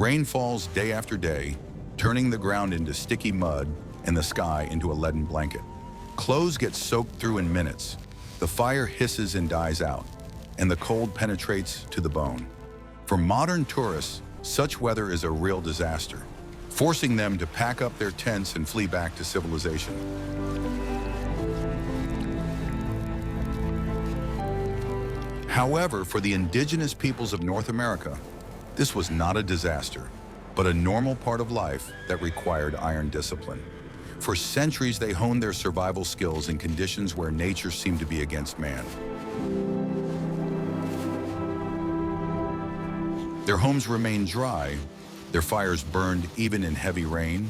Rain falls day after day, turning the ground into sticky mud and the sky into a leaden blanket. Clothes get soaked through in minutes. The fire hisses and dies out, and the cold penetrates to the bone. For modern tourists, such weather is a real disaster, forcing them to pack up their tents and flee back to civilization. However, for the indigenous peoples of North America, this was not a disaster, but a normal part of life that required iron discipline. For centuries, they honed their survival skills in conditions where nature seemed to be against man. Their homes remained dry, their fires burned even in heavy rain,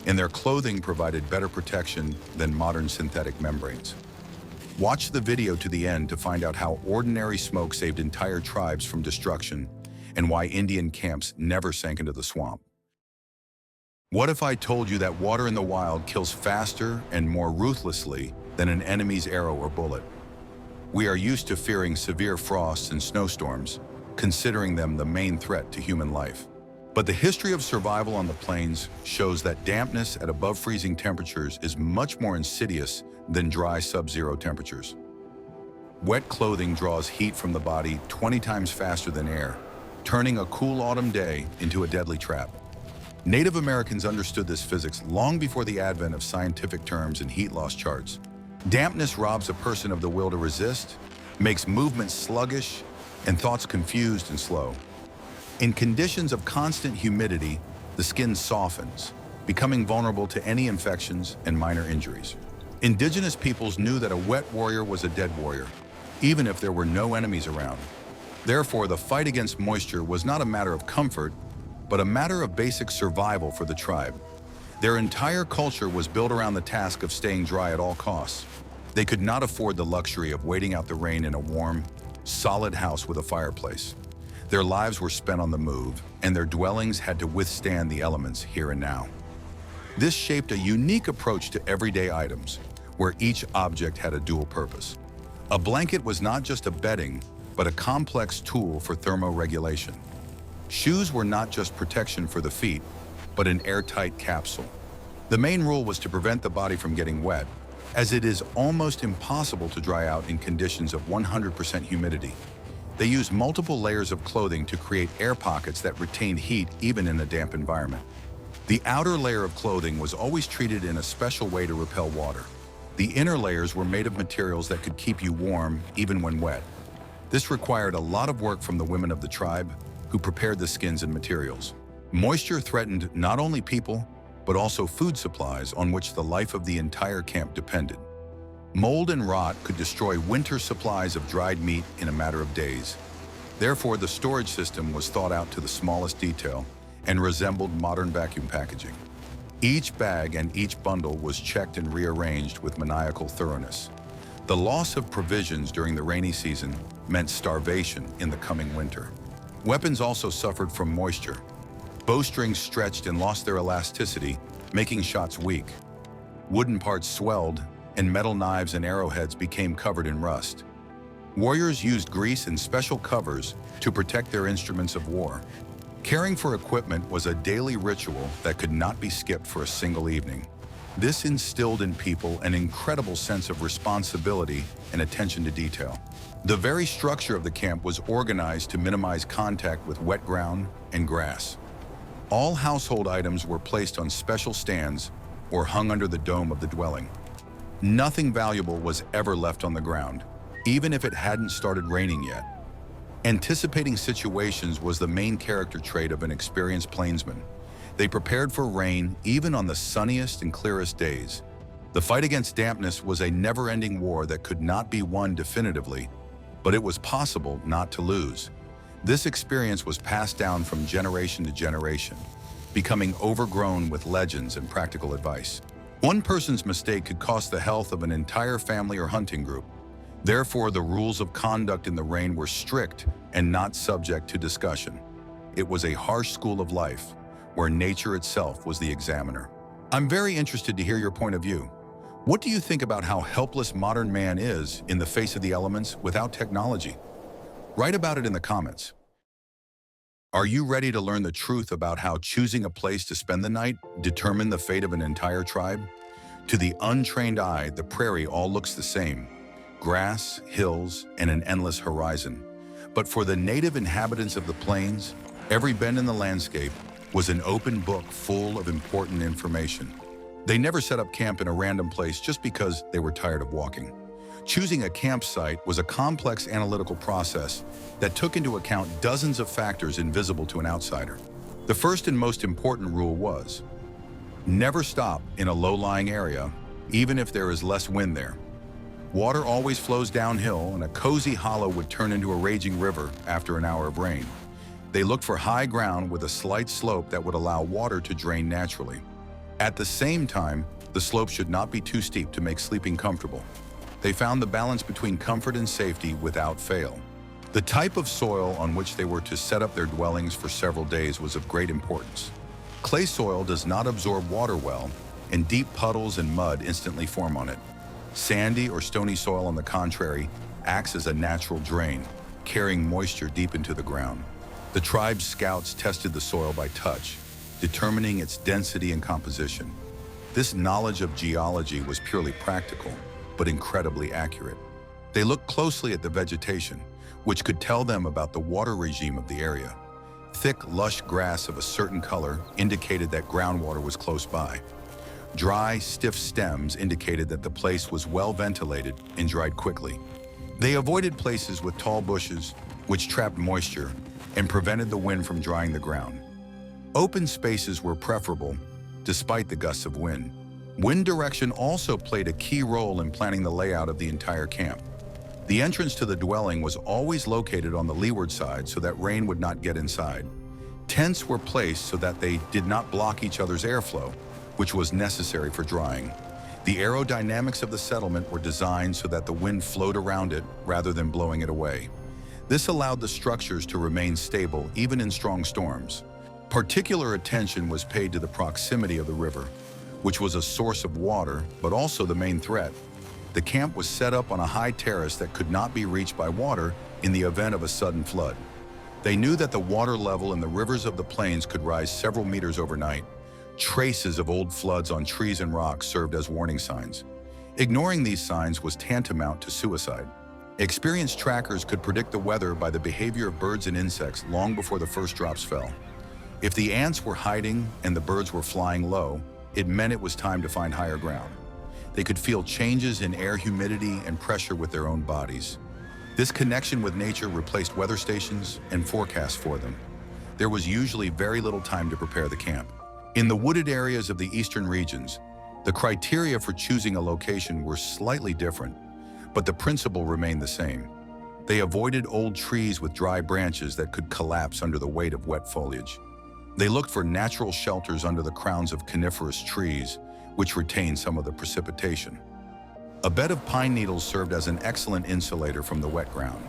and their clothing provided better protection than modern synthetic membranes. Watch the video to the end to find out how ordinary smoke saved entire tribes from destruction and why Indian camps never sank into the swamp. What if I told you that water in the wild kills faster and more ruthlessly than an enemy's arrow or bullet? We are used to fearing severe frosts and snowstorms, considering them the main threat to human life. But the history of survival on the plains shows that dampness at above freezing temperatures is much more insidious than dry sub-zero temperatures. Wet clothing draws heat from the body 20 times faster than air, turning a cool autumn day into a deadly trap. Native Americans understood this physics long before the advent of scientific terms and heat loss charts. Dampness robs a person of the will to resist, makes movements sluggish, and thoughts confused and slow. In conditions of constant humidity, the skin softens, becoming vulnerable to any infections and minor injuries. Indigenous peoples knew that a wet warrior was a dead warrior, even if there were no enemies around. Therefore, the fight against moisture was not a matter of comfort, but a matter of basic survival for the tribe. Their entire culture was built around the task of staying dry at all costs. They could not afford the luxury of waiting out the rain in a warm, solid house with a fireplace. Their lives were spent on the move, and their dwellings had to withstand the elements here and now. This shaped a unique approach to everyday items, where each object had a dual purpose. A blanket was not just a bedding, but a complex tool for thermoregulation. Shoes were not just protection for the feet, but an airtight capsule. The main rule was to prevent the body from getting wet, as it is almost impossible to dry out in conditions of 100% humidity. They used multiple layers of clothing to create air pockets that retained heat even in a damp environment. The outer layer of clothing was always treated in a special way to repel water. The inner layers were made of materials that could keep you warm even when wet. This required a lot of work from the women of the tribe, who prepared the skins and materials. Moisture threatened not only people, but also food supplies on which the life of the entire camp depended. Mold and rot could destroy winter supplies of dried meat in a matter of days. Therefore, the storage system was thought out to the smallest detail and resembled modern vacuum packaging. Each bag and each bundle was checked and rearranged with maniacal thoroughness. The loss of provisions during the rainy season meant starvation in the coming winter. Weapons also suffered from moisture. Bowstrings stretched and lost their elasticity, making shots weak. Wooden parts swelled, and metal knives and arrowheads became covered in rust. Warriors used grease and special covers to protect their instruments of war. Caring for equipment was a daily ritual that could not be skipped for a single evening. This instilled in people an incredible sense of responsibility and attention to detail. The very structure of the camp was organized to minimize contact with wet ground and grass. All household items were placed on special stands or hung under the dome of the dwelling. Nothing valuable was ever left on the ground, even if it hadn't started raining yet. Anticipating situations was the main character trait of an experienced plainsman. They prepared for rain even on the sunniest and clearest days. The fight against dampness was a never-ending war that could not be won definitively, but it was possible not to lose. This experience was passed down from generation to generation, becoming overgrown with legends and practical advice. One person's mistake could cost the health of an entire family or hunting group. Therefore, the rules of conduct in the rain were strict and not subject to discussion. It was a harsh school of life, where nature itself was the examiner. I'm very interested to hear your point of view. What do you think about how helpless modern man is in the face of the elements without technology? Write about it in the comments. Are you ready to learn the truth about how choosing a place to spend the night determined the fate of an entire tribe? To the untrained eye, the prairie all looks the same: grass, hills, and an endless horizon. But for the native inhabitants of the plains, every bend in the landscape was an open book full of important information. They never set up camp in a random place just because they were tired of walking. Choosing a campsite was a complex analytical process that took into account dozens of factors invisible to an outsider. The first and most important rule was, never stop in a low-lying area, even if there is less wind there. Water always flows downhill, and a cozy hollow would turn into a raging river after an hour of rain. They looked for high ground with a slight slope that would allow water to drain naturally. At the same time, the slope should not be too steep to make sleeping comfortable. They found the balance between comfort and safety without fail. The type of soil on which they were to set up their dwellings for several days was of great importance. Clay soil does not absorb water well, and deep puddles and mud instantly form on it. Sandy or stony soil, on the contrary, acts as a natural drain, carrying moisture deep into the ground. The tribe's scouts tested the soil by touch, determining its density and composition. This knowledge of geology was purely practical, but incredibly accurate. They looked closely at the vegetation, which could tell them about the water regime of the area. Thick, lush grass of a certain color indicated that groundwater was close by. Dry, stiff stems indicated that the place was well ventilated and dried quickly. They avoided places with tall bushes, which trapped moisture and prevented the wind from drying the ground. Open spaces were preferable, despite the gusts of wind. Wind direction also played a key role in planning the layout of the entire camp. The entrance to the dwelling was always located on the leeward side so that rain would not get inside. Tents were placed so that they did not block each other's airflow, which was necessary for drying. The aerodynamics of the settlement were designed so that the wind flowed around it rather than blowing it away. This allowed the structures to remain stable even in strong storms. Particular attention was paid to the proximity of the river, which was a source of water, but also the main threat. The camp was set up on a high terrace that could not be reached by water in the event of a sudden flood. They knew that the water level in the rivers of the plains could rise several meters overnight. Traces of old floods on trees and rocks served as warning signs. Ignoring these signs was tantamount to suicide. Experienced trackers could predict the weather by the behavior of birds and insects long before the first drops fell. If the ants were hiding and the birds were flying low, it meant it was time to find higher ground. They could feel changes in air humidity and pressure with their own bodies. This connection with nature replaced weather stations and forecasts for them. There was usually very little time to prepare the camp. In the wooded areas of the eastern regions, the criteria for choosing a location were slightly different, but the principle remained the same. They avoided old trees with dry branches that could collapse under the weight of wet foliage. They looked for natural shelters under the crowns of coniferous trees, which retained some of the precipitation. A bed of pine needles served as an excellent insulator from the wet ground.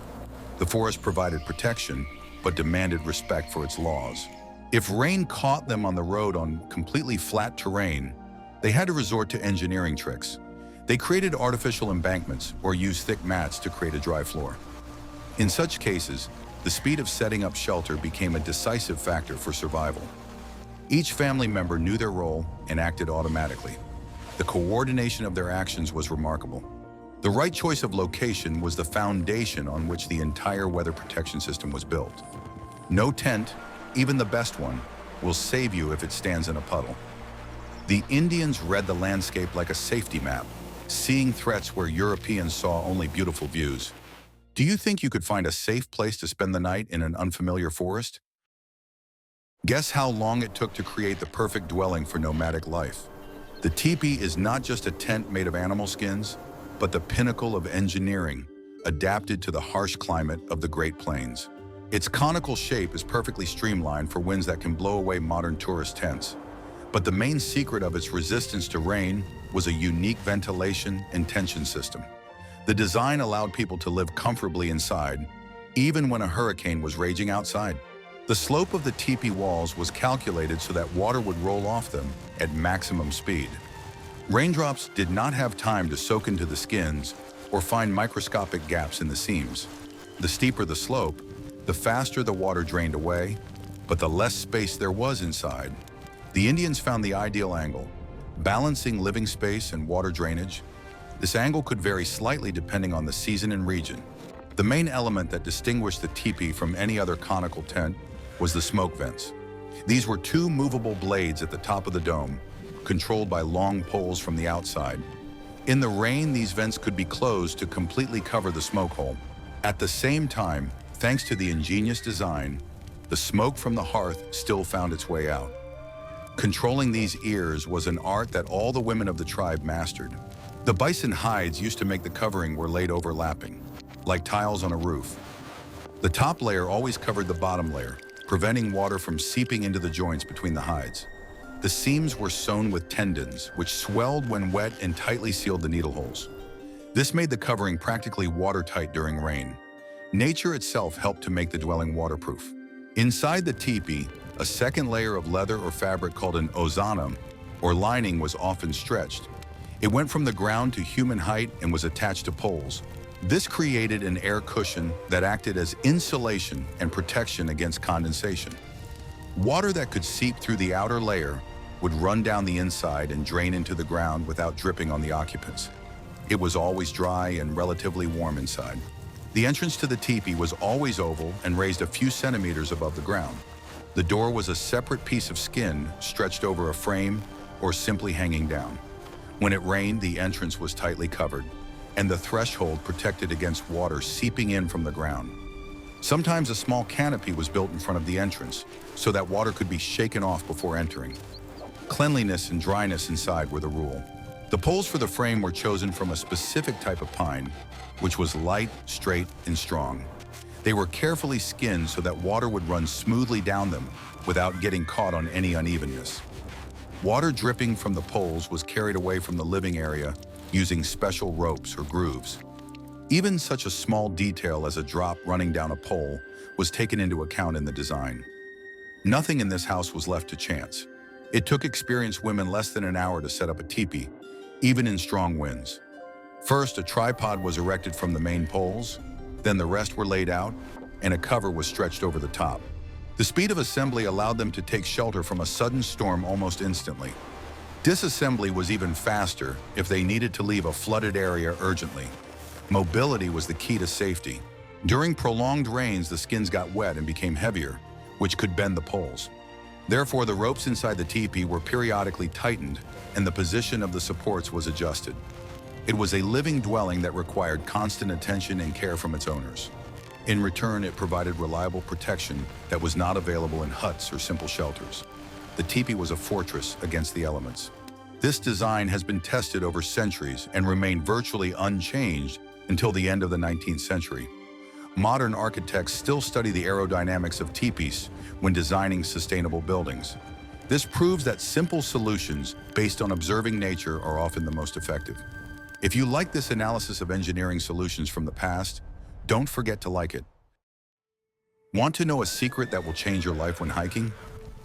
The forest provided protection, but demanded respect for its laws. If rain caught them on the road on completely flat terrain, they had to resort to engineering tricks. They created artificial embankments or used thick mats to create a dry floor. In such cases, the speed of setting up shelter became a decisive factor for survival. Each family member knew their role and acted automatically. The coordination of their actions was remarkable. The right choice of location was the foundation on which the entire weather protection system was built. No tent, even the best one, will save you if it stands in a puddle. The Indians read the landscape like a safety map, seeing threats where Europeans saw only beautiful views. Do you think you could find a safe place to spend the night in an unfamiliar forest? Guess how long it took to create the perfect dwelling for nomadic life. The teepee is not just a tent made of animal skins, but the pinnacle of engineering, adapted to the harsh climate of the Great Plains. Its conical shape is perfectly streamlined for winds that can blow away modern tourist tents. But the main secret of its resistance to rain was a unique ventilation and tension system. The design allowed people to live comfortably inside, even when a hurricane was raging outside. The slope of the teepee walls was calculated so that water would roll off them at maximum speed. Raindrops did not have time to soak into the skins or find microscopic gaps in the seams. The steeper the slope, the faster the water drained away, But the less space there was inside, the Indians found the ideal angle, balancing living space and water drainage. This angle could vary slightly depending on the season and region. The main element that distinguished the teepee from any other conical tent was the smoke vents. These were two movable blades at the top of the dome, controlled by long poles from the outside. In the rain, these vents could be closed to completely cover the smoke hole. At the same time, thanks to the ingenious design, the smoke from the hearth still found its way out. Controlling these ears was an art that all the women of the tribe mastered. The bison hides used to make the covering were laid overlapping, like tiles on a roof. The top layer always covered the bottom layer, preventing water from seeping into the joints between the hides. The seams were sewn with tendons, which swelled when wet and tightly sealed the needle holes. This made the covering practically watertight during rain. Nature itself helped to make the dwelling waterproof. Inside the teepee, a second layer of leather or fabric called an ozana, or lining, was often stretched. It went from the ground to human height and was attached to poles. This created an air cushion that acted as insulation and protection against condensation. Water that could seep through the outer layer would run down the inside and drain into the ground without dripping on the occupants. It was always dry and relatively warm inside. The entrance to the teepee was always oval and raised a few centimeters above the ground. The door was a separate piece of skin stretched over a frame or simply hanging down. When it rained, the entrance was tightly covered, and the threshold protected against water seeping in from the ground. Sometimes a small canopy was built in front of the entrance so that water could be shaken off before entering. Cleanliness and dryness inside were the rule. The poles for the frame were chosen from a specific type of pine, which was light, straight, and strong. They were carefully skinned so that water would run smoothly down them without getting caught on any unevenness. Water dripping from the poles was carried away from the living area using special ropes or grooves. Even such a small detail as a drop running down a pole was taken into account in the design. Nothing in this house was left to chance. It took experienced women less than an hour to set up a teepee, even in strong winds. First, a tripod was erected from the main poles, then the rest were laid out, and a cover was stretched over the top. The speed of assembly allowed them to take shelter from a sudden storm almost instantly. Disassembly was even faster if they needed to leave a flooded area urgently. Mobility was the key to safety. During prolonged rains, the skins got wet and became heavier, which could bend the poles. Therefore, the ropes inside the teepee were periodically tightened and the position of the supports was adjusted. It was a living dwelling that required constant attention and care from its owners. In return, it provided reliable protection that was not available in huts or simple shelters. The teepee was a fortress against the elements. This design has been tested over centuries and remained virtually unchanged until the end of the 19th century. Modern architects still study the aerodynamics of teepees when designing sustainable buildings. This proves that simple solutions based on observing nature are often the most effective. If you like this analysis of engineering solutions from the past, don't forget to like it. Want to know a secret that will change your life when hiking?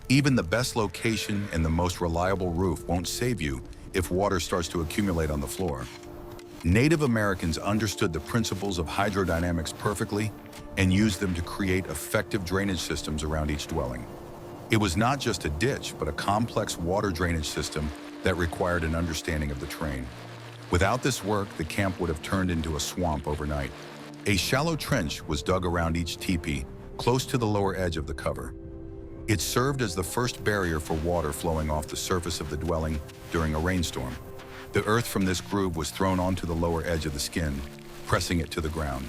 Even the best location and the most reliable roof won't save you if water starts to accumulate on the floor. Native Americans understood the principles of hydrodynamics perfectly and used them to create effective drainage systems around each dwelling. It was not just a ditch, but a complex water drainage system that required an understanding of the terrain. Without this work, the camp would have turned into a swamp overnight. A shallow trench was dug around each teepee, close to the lower edge of the cover. It served as the first barrier for water flowing off the surface of the dwelling during a rainstorm. The earth from this groove was thrown onto the lower edge of the skin, pressing it to the ground.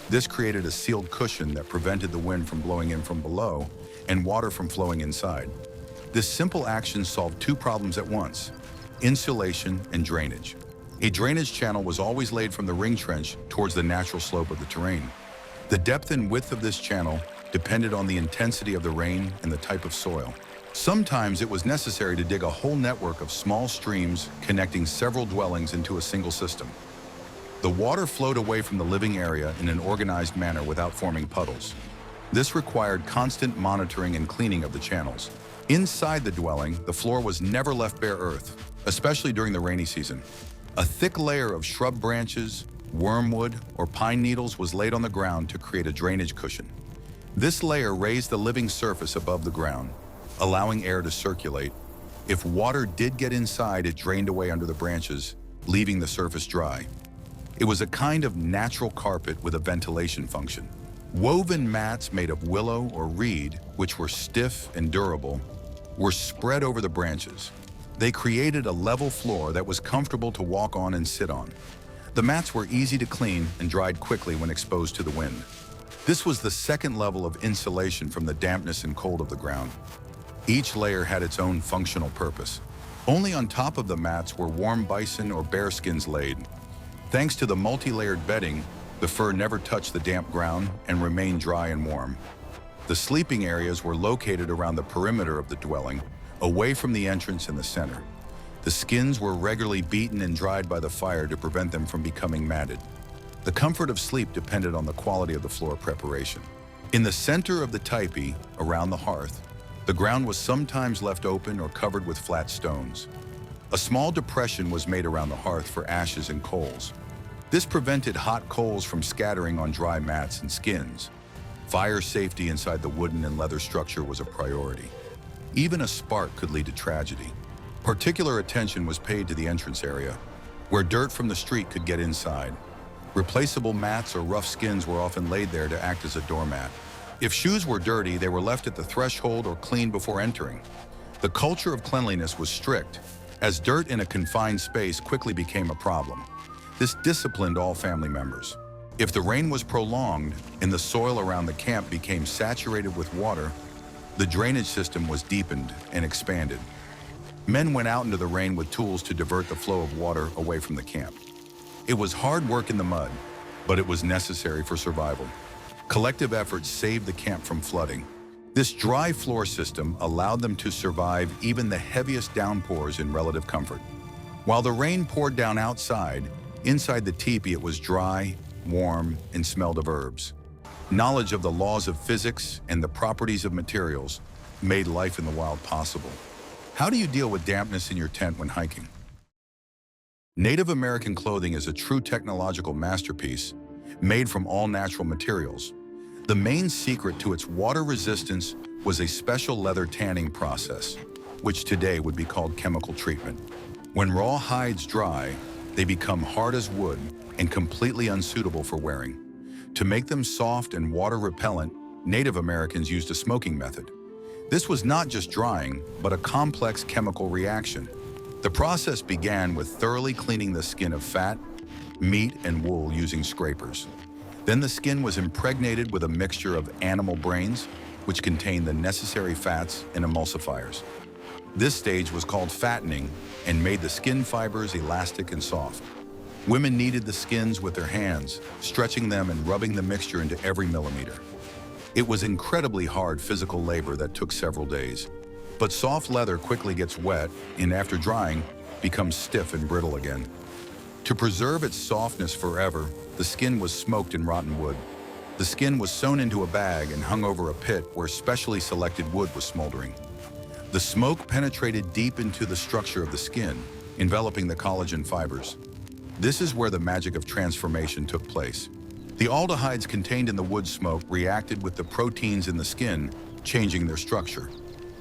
This created a sealed cushion that prevented the wind from blowing in from below and water from flowing inside. This simple action solved two problems at once: insulation and drainage. A drainage channel was always laid from the ring trench towards the natural slope of the terrain. The depth and width of this channel depended on the intensity of the rain and the type of soil. Sometimes it was necessary to dig a whole network of small streams connecting several dwellings into a single system. The water flowed away from the living area in an organized manner without forming puddles. This required constant monitoring and cleaning of the channels. Inside the dwelling, the floor was never left bare earth, especially during the rainy season. A thick layer of shrub branches, wormwood, or pine needles was laid on the ground to create a drainage cushion. This layer raised the living surface above the ground, allowing air to circulate. If water did get inside, it drained away under the branches, leaving the surface dry. It was a kind of natural carpet with a ventilation function. Woven mats made of willow or reed, which were stiff and durable, were spread over the branches. They created a level floor that was comfortable to walk on and sit on. The mats were easy to clean and dried quickly when exposed to the wind. This was the second level of insulation from the dampness and cold of the ground. Each layer had its own functional purpose. Only on top of the mats were warm bison or bear skins laid. Thanks to the multi-layered bedding, the fur never touched the damp ground and remained dry and warm. The sleeping areas were located around the perimeter of the dwelling, away from the entrance in the center. The skins were regularly beaten and dried by the fire to prevent them from becoming matted. The comfort of sleep depended on the quality of the floor preparation. In the center of the tipi, around the hearth, the ground was sometimes left open or covered with flat stones. A small depression was made around the hearth for ashes and coals. This prevented hot coals from scattering on dry mats and skins. Fire safety inside the wooden and leather structure was a priority. Even a spark could lead to tragedy. Particular attention was paid to the entrance area, where dirt from the street could get inside. Replaceable mats or rough skins were often laid there to act as a doormat. If shoes were dirty, they were left at the threshold or cleaned before entering. The culture of cleanliness was strict, as dirt in a confined space quickly became a problem. This disciplined all family members. If the rain was prolonged and the soil around the camp became saturated with water, the drainage system was deepened and expanded. Men went out into the rain with tools to divert the flow of water away from the camp. It was hard work in the mud, but it was necessary for survival. Collective efforts saved the camp from flooding. This dry floor system allowed them to survive even the heaviest downpours in relative comfort. While the rain poured down outside, inside the teepee it was dry, warm, and smelled of herbs. Knowledge of the laws of physics and the properties of materials made life in the wild possible. How do you deal with dampness in your tent when hiking? Native American clothing is a true technological masterpiece made from all natural materials. The main secret to its water resistance was a special leather tanning process, which today would be called chemical treatment. When raw hides dry, they become hard as wood and completely unsuitable for wearing. To make them soft and water repellent, Native Americans used a smoking method. This was not just drying, but a complex chemical reaction. The process began with thoroughly cleaning the skin of fat, meat, and wool using scrapers. Then the skin was impregnated with a mixture of animal brains, which contained the necessary fats and emulsifiers. This stage was called fattening and made the skin fibers elastic and soft. Women kneaded the skins with their hands, stretching them and rubbing the mixture into every millimeter. It was incredibly hard physical labor that took several days. But soft leather quickly gets wet and after drying, becomes stiff and brittle again. To preserve its softness forever, the skin was smoked in rotten wood. The skin was sewn into a bag and hung over a pit where specially selected wood was smoldering. The smoke penetrated deep into the structure of the skin, enveloping the collagen fibers. This is where the magic of transformation took place. The aldehydes contained in the wood smoke reacted with the proteins in the skin, changing their structure.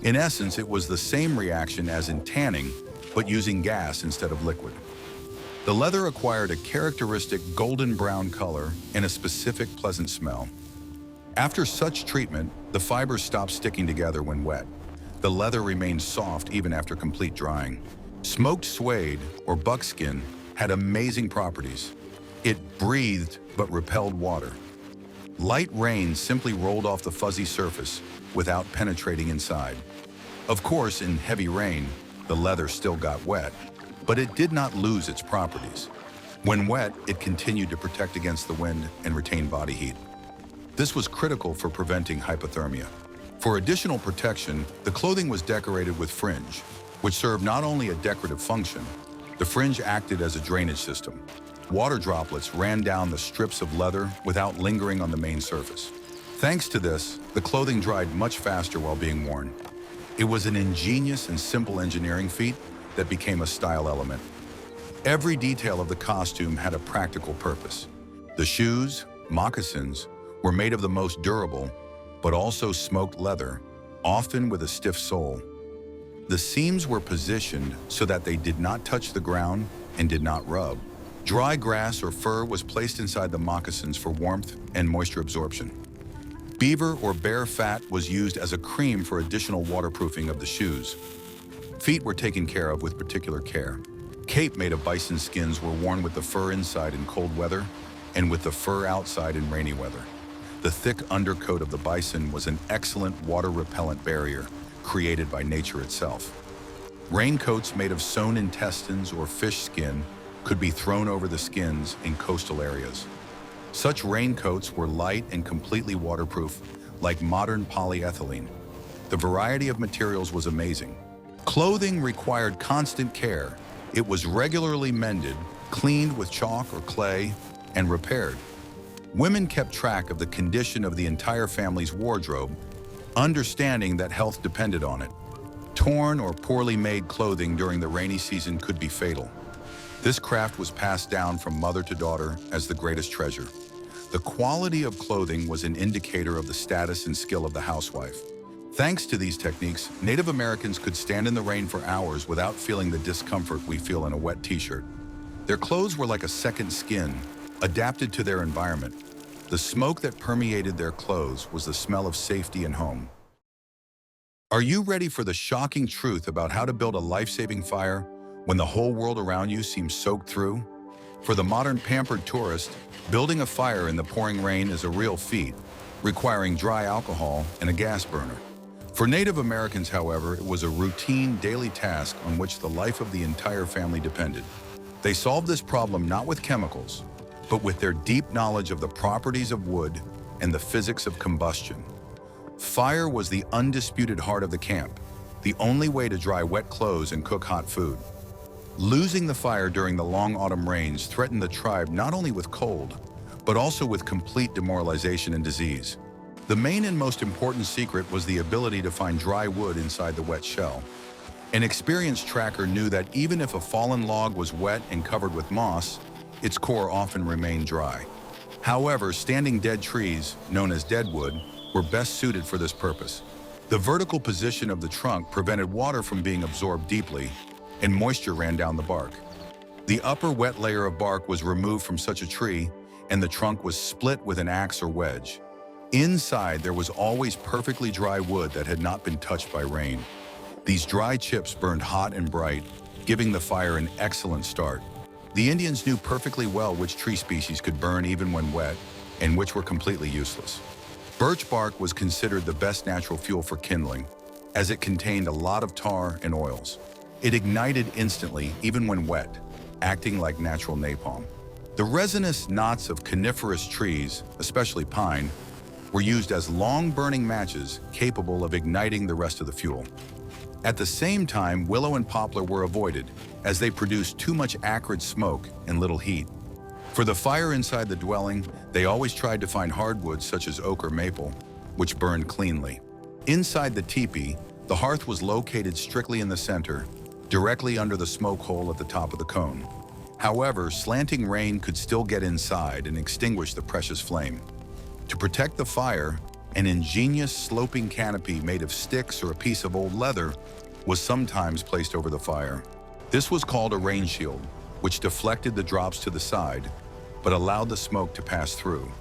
In essence, it was the same reaction as in tanning, but using gas instead of liquid. The leather acquired a characteristic golden brown color and a specific pleasant smell. After such treatment, the fibers stopped sticking together when wet. The leather remained soft even after complete drying. Smoked suede, or buckskin, had amazing properties. It breathed but repelled water. Light rain simply rolled off the fuzzy surface without penetrating inside. Of course, in heavy rain, the leather still got wet, but it did not lose its properties. When wet, it continued to protect against the wind and retain body heat. This was critical for preventing hypothermia. For additional protection, the clothing was decorated with fringe, which served not only a decorative function. The fringe acted as a drainage system. Water droplets ran down the strips of leather without lingering on the main surface. Thanks to this, the clothing dried much faster while being worn. It was an ingenious and simple engineering feat that became a style element. Every detail of the costume had a practical purpose. The shoes, moccasins, were made of the most durable, but also smoked leather, often with a stiff sole. The seams were positioned so that they did not touch the ground and did not rub. Dry grass or fur was placed inside the moccasins for warmth and moisture absorption. Beaver or bear fat was used as a cream for additional waterproofing of the shoes. Feet were taken care of with particular care. Cape made of bison skins were worn with the fur inside in cold weather and with the fur outside in rainy weather. The thick undercoat of the bison was an excellent water-repellent barrier created by nature itself. Raincoats made of sewn intestines or fish skin could be thrown over the skins in coastal areas. Such raincoats were light and completely waterproof, like modern polyethylene. The variety of materials was amazing. Clothing required constant care. It was regularly mended, cleaned with chalk or clay, and repaired. Women kept track of the condition of the entire family's wardrobe, understanding that health depended on it. Torn or poorly made clothing during the rainy season could be fatal. This craft was passed down from mother to daughter as the greatest treasure. The quality of clothing was an indicator of the status and skill of the housewife. Thanks to these techniques, Native Americans could stand in the rain for hours without feeling the discomfort we feel in a wet t-shirt. Their clothes were like a second skin, adapted to their environment. The smoke that permeated their clothes was the smell of safety and home. Are you ready for the shocking truth about how to build a life-saving fire when the whole world around you seems soaked through? For the modern pampered tourist, building a fire in the pouring rain is a real feat, requiring dry alcohol and a gas burner. For Native Americans, however, it was a routine daily task on which the life of the entire family depended. They solved this problem not with chemicals, but with their deep knowledge of the properties of wood and the physics of combustion. Fire was the undisputed heart of the camp, the only way to dry wet clothes and cook hot food. Losing the fire during the long autumn rains threatened the tribe not only with cold, but also with complete demoralization and disease. The main and most important secret was the ability to find dry wood inside the wet shell. An experienced tracker knew that even if a fallen log was wet and covered with moss, its core often remained dry. However, standing dead trees, known as deadwood, were best suited for this purpose. The vertical position of the trunk prevented water from being absorbed deeply, and moisture ran down the bark. The upper wet layer of bark was removed from such a tree, and the trunk was split with an axe or wedge. Inside, there was always perfectly dry wood that had not been touched by rain. These dry chips burned hot and bright, giving the fire an excellent start. The Indians knew perfectly well which tree species could burn even when wet, and which were completely useless. Birch bark was considered the best natural fuel for kindling, as it contained a lot of tar and oils. It ignited instantly, even when wet, acting like natural napalm. The resinous knots of coniferous trees, especially pine, were used as long-burning matches capable of igniting the rest of the fuel. At the same time, willow and poplar were avoided, as they produced too much acrid smoke and little heat. For the fire inside the dwelling, they always tried to find hardwoods such as oak or maple, which burned cleanly. Inside the teepee, the hearth was located strictly in the center, directly under the smoke hole at the top of the cone. However, slanting rain could still get inside and extinguish the precious flame. To protect the fire, an ingenious sloping canopy made of sticks or a piece of old leather was sometimes placed over the fire. This was called a rain shield, which deflected the drops to the side, but allowed the smoke to pass through.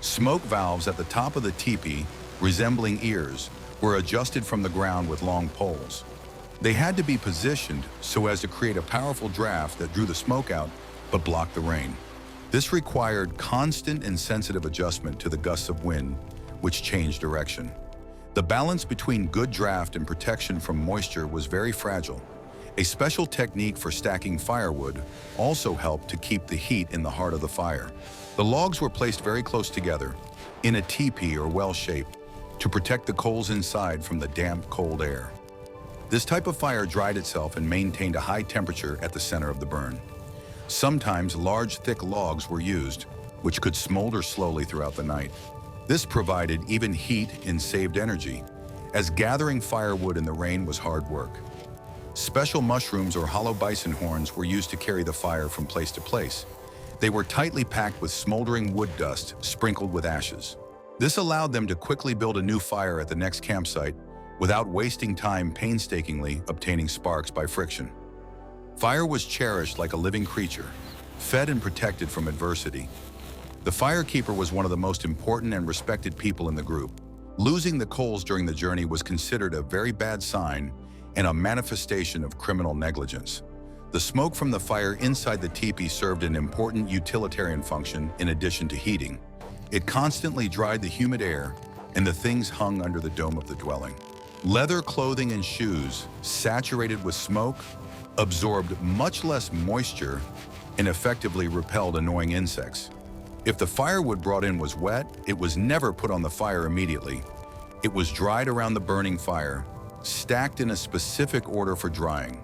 Smoke valves at the top of the teepee, resembling ears, were adjusted from the ground with long poles. They had to be positioned so as to create a powerful draft that drew the smoke out but blocked the rain. This required constant and sensitive adjustment to the gusts of wind, which changed direction. The balance between good draft and protection from moisture was very fragile. A special technique for stacking firewood also helped to keep the heat in the heart of the fire. The logs were placed very close together, in a teepee or well shape, to protect the coals inside from the damp, cold air. This type of fire dried itself and maintained a high temperature at the center of the burn. Sometimes large, thick logs were used, which could smolder slowly throughout the night. This provided even heat and saved energy, as gathering firewood in the rain was hard work. Special mushrooms or hollow bison horns were used to carry the fire from place to place. They were tightly packed with smoldering wood dust sprinkled with ashes. This allowed them to quickly build a new fire at the next campsite without wasting time painstakingly obtaining sparks by friction. Fire was cherished like a living creature, fed and protected from adversity. The firekeeper was one of the most important and respected people in the group. Losing the coals during the journey was considered a very bad sign and a manifestation of criminal negligence. The smoke from the fire inside the teepee served an important utilitarian function in addition to heating. It constantly dried the humid air and the things hung under the dome of the dwelling. Leather clothing and shoes, saturated with smoke, absorbed much less moisture and effectively repelled annoying insects. If the firewood brought in was wet, it was never put on the fire immediately. It was dried around the burning fire, stacked in a specific order for drying.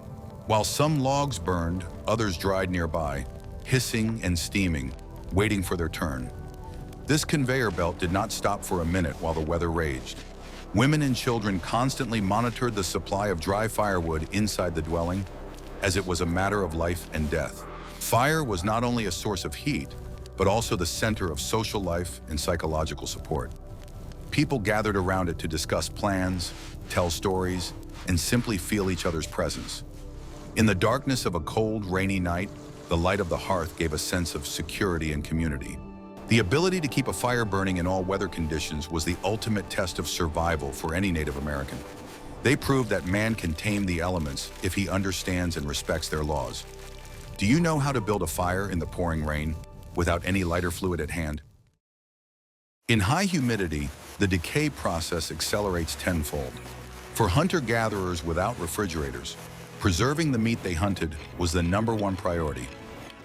While some logs burned, others dried nearby, hissing and steaming, waiting for their turn. This conveyor belt did not stop for a minute while the weather raged. Women and children constantly monitored the supply of dry firewood inside the dwelling, as it was a matter of life and death. Fire was not only a source of heat, but also the center of social life and psychological support. People gathered around it to discuss plans, tell stories, and simply feel each other's presence. In the darkness of a cold, rainy night, the light of the hearth gave a sense of security and community. The ability to keep a fire burning in all weather conditions was the ultimate test of survival for any Native American. They proved that man can tame the elements if he understands and respects their laws. Do you know how to build a fire in the pouring rain without any lighter fluid at hand? In high humidity, the decay process accelerates tenfold. For hunter-gatherers without refrigerators, preserving the meat they hunted was the #1 priority.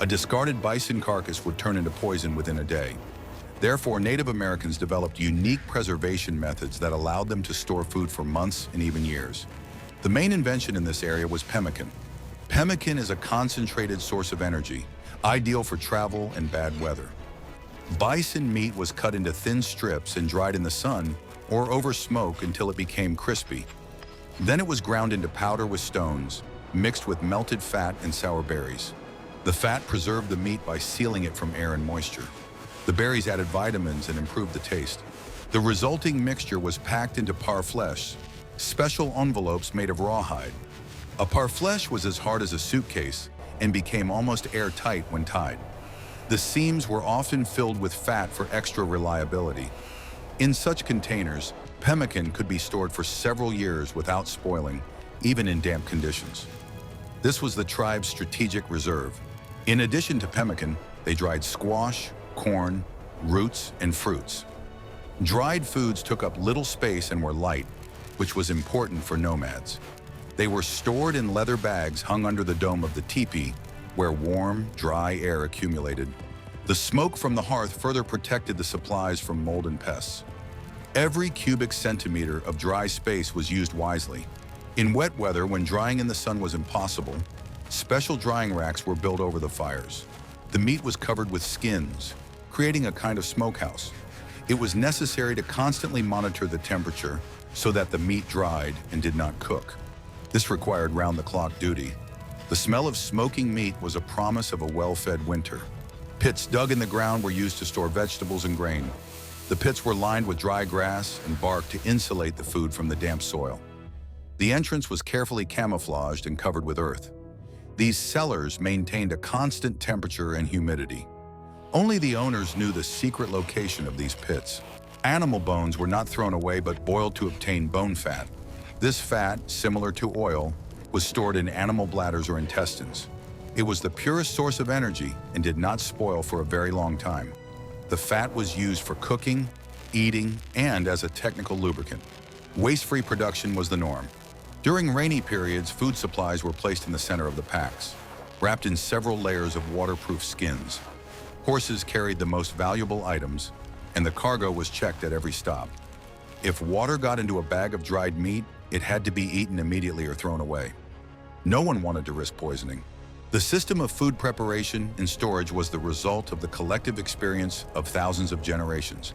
A discarded bison carcass would turn into poison within a day. Therefore, Native Americans developed unique preservation methods that allowed them to store food for months and even years. The main invention in this area was pemmican. Pemmican is a concentrated source of energy, ideal for travel and bad weather. Bison meat was cut into thin strips and dried in the sun or over smoke until it became crispy. Then it was ground into powder with stones, mixed with melted fat and sour berries. The fat preserved the meat by sealing it from air and moisture. The berries added vitamins and improved the taste. The resulting mixture was packed into parfleche, special envelopes made of rawhide. A parfleche was as hard as a suitcase and became almost airtight when tied. The seams were often filled with fat for extra reliability. In such containers, pemmican could be stored for several years without spoiling, even in damp conditions. This was the tribe's strategic reserve. In addition to pemmican, they dried squash, corn, roots, and fruits. Dried foods took up little space and were light, which was important for nomads. They were stored in leather bags hung under the dome of the teepee, where warm, dry air accumulated. The smoke from the hearth further protected the supplies from mold and pests. Every cubic centimeter of dry space was used wisely. In wet weather, when drying in the sun was impossible, special drying racks were built over the fires. The meat was covered with skins, creating a kind of smokehouse. It was necessary to constantly monitor the temperature so that the meat dried and did not cook. This required round-the-clock duty. The smell of smoking meat was a promise of a well-fed winter. Pits dug in the ground were used to store vegetables and grain. The pits were lined with dry grass and bark to insulate the food from the damp soil. The entrance was carefully camouflaged and covered with earth. These cellars maintained a constant temperature and humidity. Only the owners knew the secret location of these pits. Animal bones were not thrown away but boiled to obtain bone fat. This fat, similar to oil, was stored in animal bladders or intestines. It was the purest source of energy and did not spoil for a very long time. The fat was used for cooking, eating, and as a technical lubricant. Waste-free production was the norm. During rainy periods, food supplies were placed in the center of the packs, wrapped in several layers of waterproof skins. Horses carried the most valuable items, and the cargo was checked at every stop. If water got into a bag of dried meat, it had to be eaten immediately or thrown away. No one wanted to risk poisoning. The system of food preparation and storage was the result of the collective experience of thousands of generations.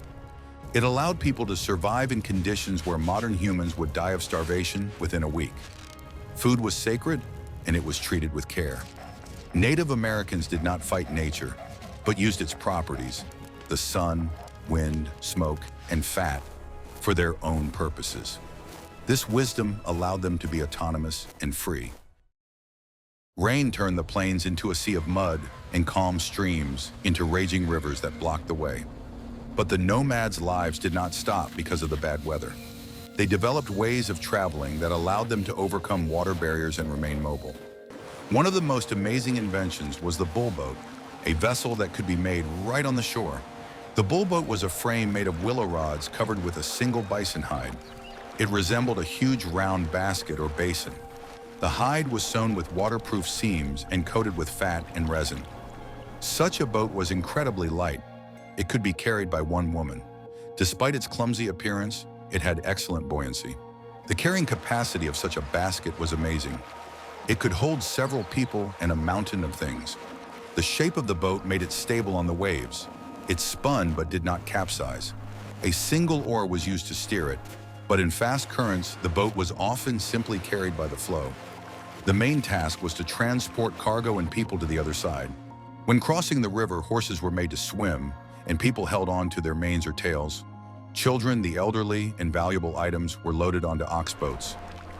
It allowed people to survive in conditions where modern humans would die of starvation within a week. Food was sacred, and it was treated with care. Native Americans did not fight nature, but used its properties: the sun, wind, smoke, and fat for their own purposes. This wisdom allowed them to be autonomous and free. Rain turned the plains into a sea of mud and calm streams into raging rivers that blocked the way. But the nomads' lives did not stop because of the bad weather. They developed ways of traveling that allowed them to overcome water barriers and remain mobile. One of the most amazing inventions was the bullboat, a vessel that could be made right on the shore. The bullboat was a frame made of willow rods covered with a single bison hide. It resembled a huge round basket or basin. The hide was sewn with waterproof seams and coated with fat and resin. Such a boat was incredibly light. It could be carried by one woman. Despite its clumsy appearance, it had excellent buoyancy. The carrying capacity of such a basket was amazing. It could hold several people and a mountain of things. The shape of the boat made it stable on the waves. It spun but did not capsize. A single oar was used to steer it, but in fast currents, the boat was often simply carried by the flow. The main task was to transport cargo and people to the other side. When crossing the river, horses were made to swim, and people held on to their manes or tails. Children, the elderly, and valuable items were loaded onto ox boats.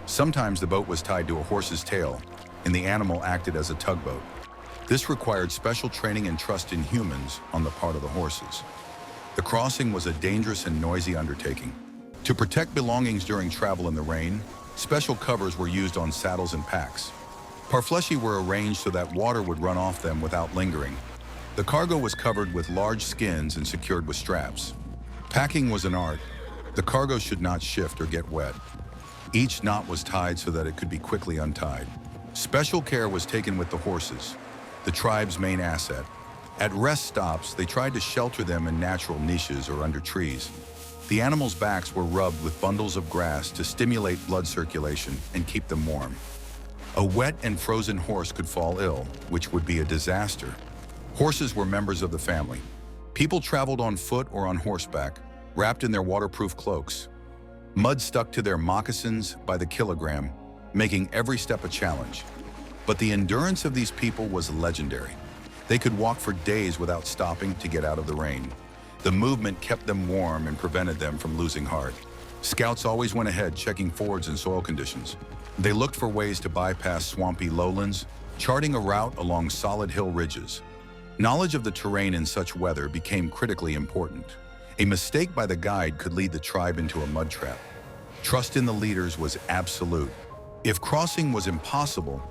Sometimes the boat was tied to a horse's tail, and the animal acted as a tugboat. This required special training and trust in humans on the part of the horses. The crossing was a dangerous and noisy undertaking. To protect belongings during travel in the rain, special covers were used on saddles and packs. Parfleshi were arranged so that water would run off them without lingering. The cargo was covered with large skins and secured with straps. Packing was an art. The cargo should not shift or get wet. Each knot was tied so that it could be quickly untied. Special care was taken with the horses, the tribe's main asset. At rest stops, they tried to shelter them in natural niches or under trees. The animals' backs were rubbed with bundles of grass to stimulate blood circulation and keep them warm. A wet and frozen horse could fall ill, which would be a disaster. Horses were members of the family. People traveled on foot or on horseback, wrapped in their waterproof cloaks. Mud stuck to their moccasins by the kilogram, making every step a challenge. But the endurance of these people was legendary. They could walk for days without stopping to get out of the rain. The movement kept them warm and prevented them from losing heart. Scouts always went ahead, checking fords and soil conditions. They looked for ways to bypass swampy lowlands, charting a route along solid hill ridges. Knowledge of the terrain in such weather became critically important. A mistake by the guide could lead the tribe into a mud trap. Trust in the leaders was absolute. If crossing was impossible,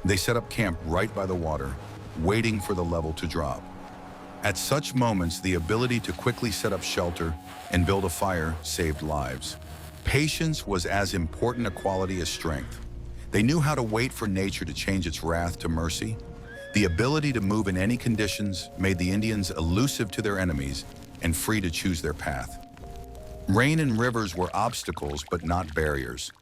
they set up camp right by the water, waiting for the level to drop. At such moments, the ability to quickly set up shelter and build a fire saved lives. Patience was as important a quality as strength. They knew how to wait for nature to change its wrath to mercy. The ability to move in any conditions made the Indians elusive to their enemies and free to choose their path. Rain and rivers were obstacles, but not barriers.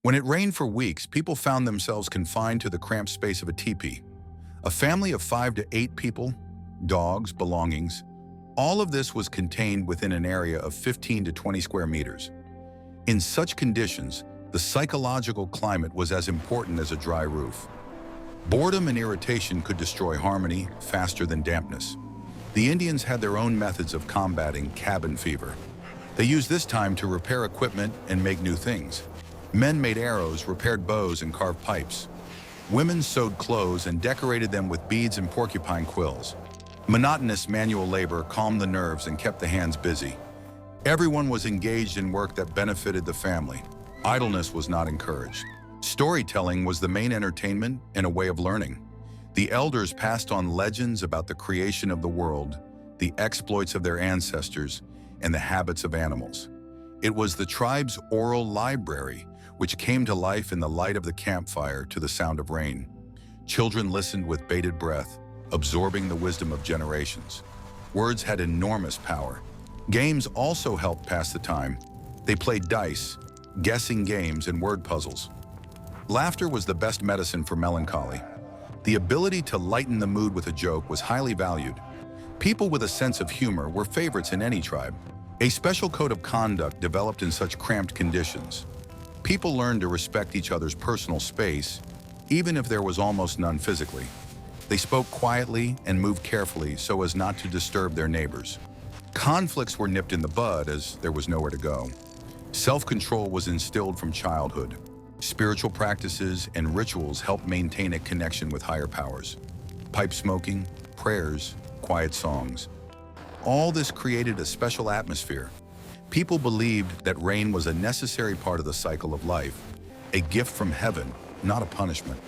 When it rained for weeks, people found themselves confined to the cramped space of a teepee. A family of 5 to 8 people, dogs, belongings, all of this was contained within an area of 15 to 20 square meters. In such conditions, the psychological climate was as important as a dry roof. Boredom and irritation could destroy harmony faster than dampness. The Indians had their own methods of combating cabin fever. They used this time to repair equipment and make new things. Men made arrows, repaired bows, and carved pipes. Women sewed clothes and decorated them with beads and porcupine quills. Monotonous manual labor calmed the nerves and kept the hands busy. Everyone was engaged in work that benefited the family. Idleness was not encouraged. Storytelling was the main entertainment and a way of learning. The elders passed on legends about the creation of the world, the exploits of their ancestors, and the habits of animals. It was the tribe's oral library, which came to life in the light of the campfire to the sound of rain. Children listened with bated breath, absorbing the wisdom of generations. Words had enormous power. Games also helped pass the time. They played dice, guessing games, and word puzzles. Laughter was the best medicine for melancholy. The ability to lighten the mood with a joke was highly valued. People with a sense of humor were favorites in any tribe. A special code of conduct developed in such cramped conditions. People learned to respect each other's personal space, even if there was almost none physically. They spoke quietly and moved carefully so as not to disturb their neighbors. Conflicts were nipped in the bud as there was nowhere to go. Self-control was instilled from childhood. Spiritual practices and rituals helped maintain a connection with higher powers. Pipe smoking, prayers, quiet songs. All this created a special atmosphere. People believed that rain was a necessary part of the cycle of life, a gift from heaven, not a punishment.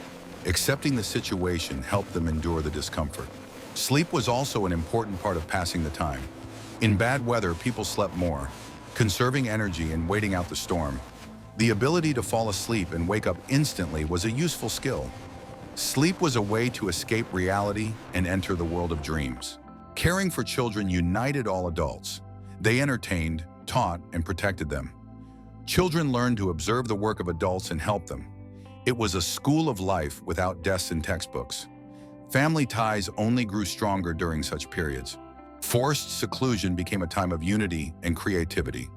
Accepting the situation helped them endure the discomfort. Sleep was also an important part of passing the time. In bad weather, people slept more, conserving energy and waiting out the storm. The ability to fall asleep and wake up instantly was a useful skill. Sleep was a way to escape reality and enter the world of dreams. Caring for children united all adults. They entertained, taught, and protected them. Children learned to observe the work of adults and help them. It was a school of life without desks and textbooks. Family ties only grew stronger during such periods. Forced seclusion became a time of unity and creativity.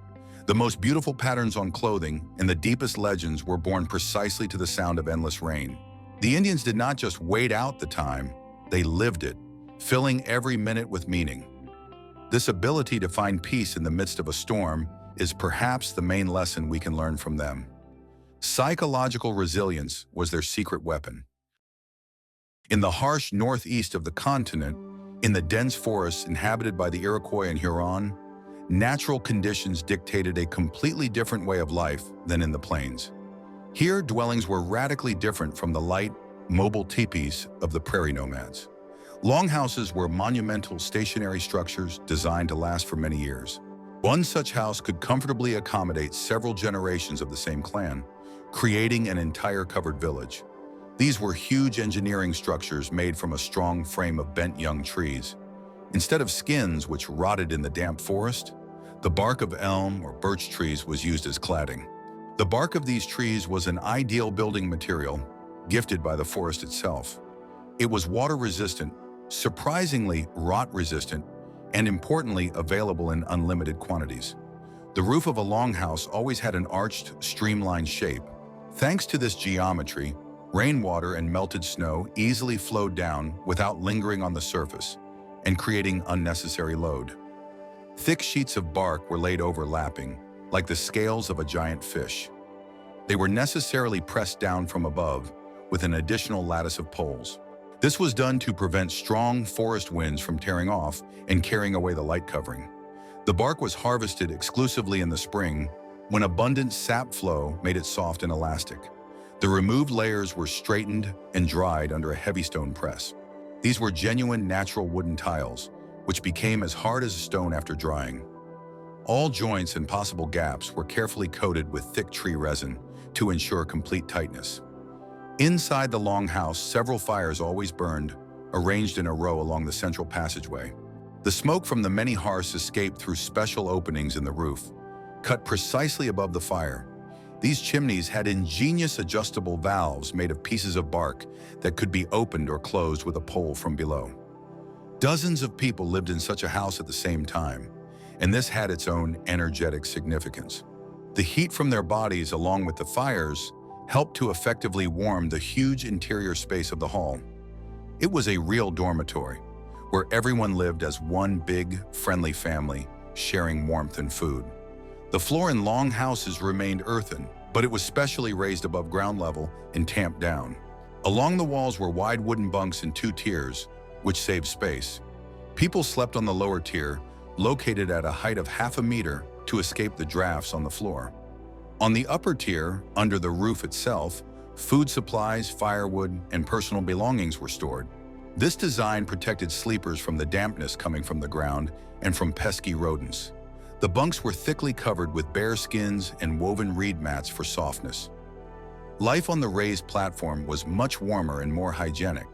The most beautiful patterns on clothing and the deepest legends were born precisely to the sound of endless rain. The Indians did not just wait out the time, they lived it, filling every minute with meaning. This ability to find peace in the midst of a storm is perhaps the main lesson we can learn from them. Psychological resilience was their secret weapon. In the harsh northeast of the continent, in the dense forests inhabited by the Iroquois and Huron, natural conditions dictated a completely different way of life than in the plains. Here, dwellings were radically different from the light, mobile tipis of the prairie nomads. Longhouses were monumental stationary structures designed to last for many years. One such house could comfortably accommodate several generations of the same clan, creating an entire covered village. These were huge engineering structures made from a strong frame of bent young trees. Instead of skins which rotted in the damp forest, the bark of elm or birch trees was used as cladding. The bark of these trees was an ideal building material, gifted by the forest itself. It was water-resistant, surprisingly rot-resistant, and importantly available in unlimited quantities. The roof of a longhouse always had an arched, streamlined shape. Thanks to this geometry, rainwater and melted snow easily flowed down without lingering on the surface and creating unnecessary load. Thick sheets of bark were laid overlapping, like the scales of a giant fish. They were necessarily pressed down from above with an additional lattice of poles. This was done to prevent strong forest winds from tearing off and carrying away the light covering. The bark was harvested exclusively in the spring when abundant sap flow made it soft and elastic. The removed layers were straightened and dried under a heavy stone press. These were genuine natural wooden tiles, which became as hard as a stone after drying. All joints and possible gaps were carefully coated with thick tree resin to ensure complete tightness. Inside the longhouse, several fires always burned, arranged in a row along the central passageway. The smoke from the many hearths escaped through special openings in the roof, cut precisely above the fire. These chimneys had ingenious adjustable valves made of pieces of bark that could be opened or closed with a pole from below. Dozens of people lived in such a house at the same time, and this had its own energetic significance. The heat from their bodies, along with the fires, helped to effectively warm the huge interior space of the hall. It was a real dormitory, where everyone lived as one big, friendly family, sharing warmth and food. The floor in long houses remained earthen, but it was specially raised above ground level and tamped down. Along the walls were wide wooden bunks in 2 tiers, which saved space. People slept on the lower tier, located at a height of half a meter to escape the drafts on the floor. On the upper tier, under the roof itself, food supplies, firewood, and personal belongings were stored. This design protected sleepers from the dampness coming from the ground and from pesky rodents. The bunks were thickly covered with bear skins and woven reed mats for softness. Life on the raised platform was much warmer and more hygienic.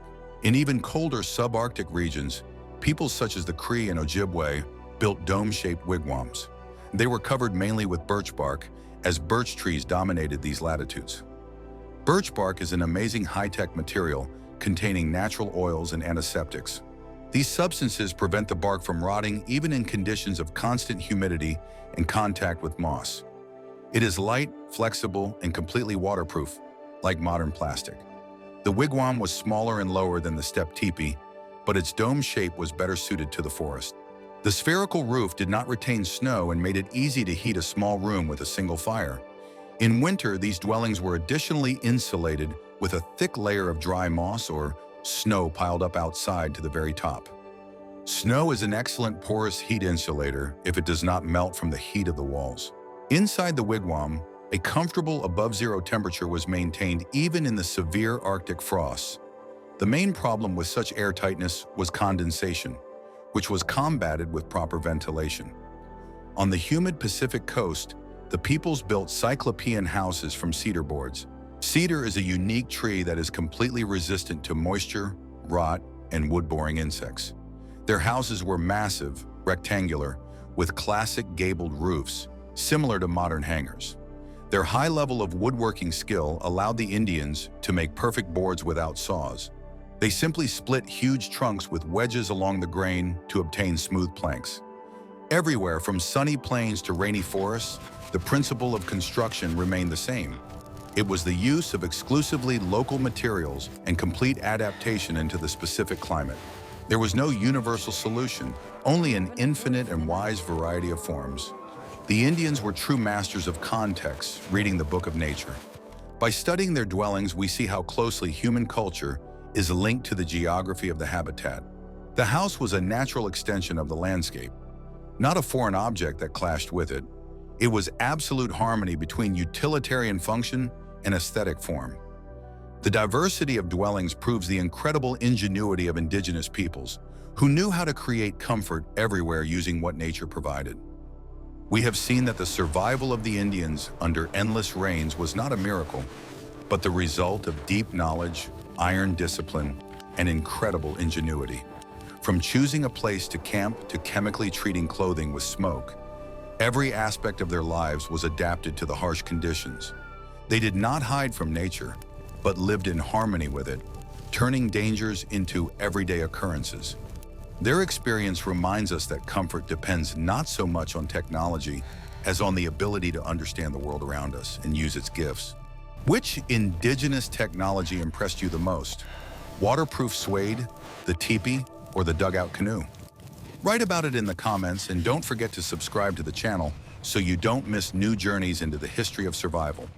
In even colder subarctic regions, peoples such as the Cree and Ojibwe built dome-shaped wigwams. They were covered mainly with birch bark, as birch trees dominated these latitudes. Birch bark is an amazing high-tech material containing natural oils and antiseptics. These substances prevent the bark from rotting even in conditions of constant humidity and contact with moss. It is light, flexible, and completely waterproof, like modern plastic. The wigwam was smaller and lower than the steppe teepee, but its dome shape was better suited to the forest. The spherical roof did not retain snow and made it easy to heat a small room with a single fire. In winter, these dwellings were additionally insulated with a thick layer of dry moss or snow piled up outside to the very top. Snow is an excellent porous heat insulator if it does not melt from the heat of the walls. Inside the wigwam, a comfortable above-zero temperature was maintained even in the severe Arctic frosts. The main problem with such airtightness was condensation, which was combated with proper ventilation. On the humid Pacific coast, the peoples built cyclopean houses from cedar boards. Cedar is a unique tree that is completely resistant to moisture, rot, and wood-boring insects. Their houses were massive, rectangular, with classic gabled roofs, similar to modern hangars. Their high level of woodworking skill allowed the Indians to make perfect boards without saws. They simply split huge trunks with wedges along the grain to obtain smooth planks. Everywhere from sunny plains to rainy forests, the principle of construction remained the same. It was the use of exclusively local materials and complete adaptation into the specific climate. There was no universal solution, only an infinite and wise variety of forms. The Indians were true masters of context, reading the book of nature. By studying their dwellings, we see how closely human culture is linked to the geography of the habitat. The house was a natural extension of the landscape, not a foreign object that clashed with it. It was absolute harmony between utilitarian function and aesthetic form. The diversity of dwellings proves the incredible ingenuity of indigenous peoples, who knew how to create comfort everywhere using what nature provided. We have seen that the survival of the Indians under endless rains was not a miracle, but the result of deep knowledge, iron discipline, and incredible ingenuity. From choosing a place to camp to chemically treating clothing with smoke, every aspect of their lives was adapted to the harsh conditions. They did not hide from nature, but lived in harmony with it, turning dangers into everyday occurrences. Their experience reminds us that comfort depends not so much on technology as on the ability to understand the world around us and use its gifts. Which indigenous technology impressed you the most? Waterproof suede, the teepee, or the dugout canoe? Write about it in the comments, and don't forget to subscribe to the channel so you don't miss new journeys into the history of survival.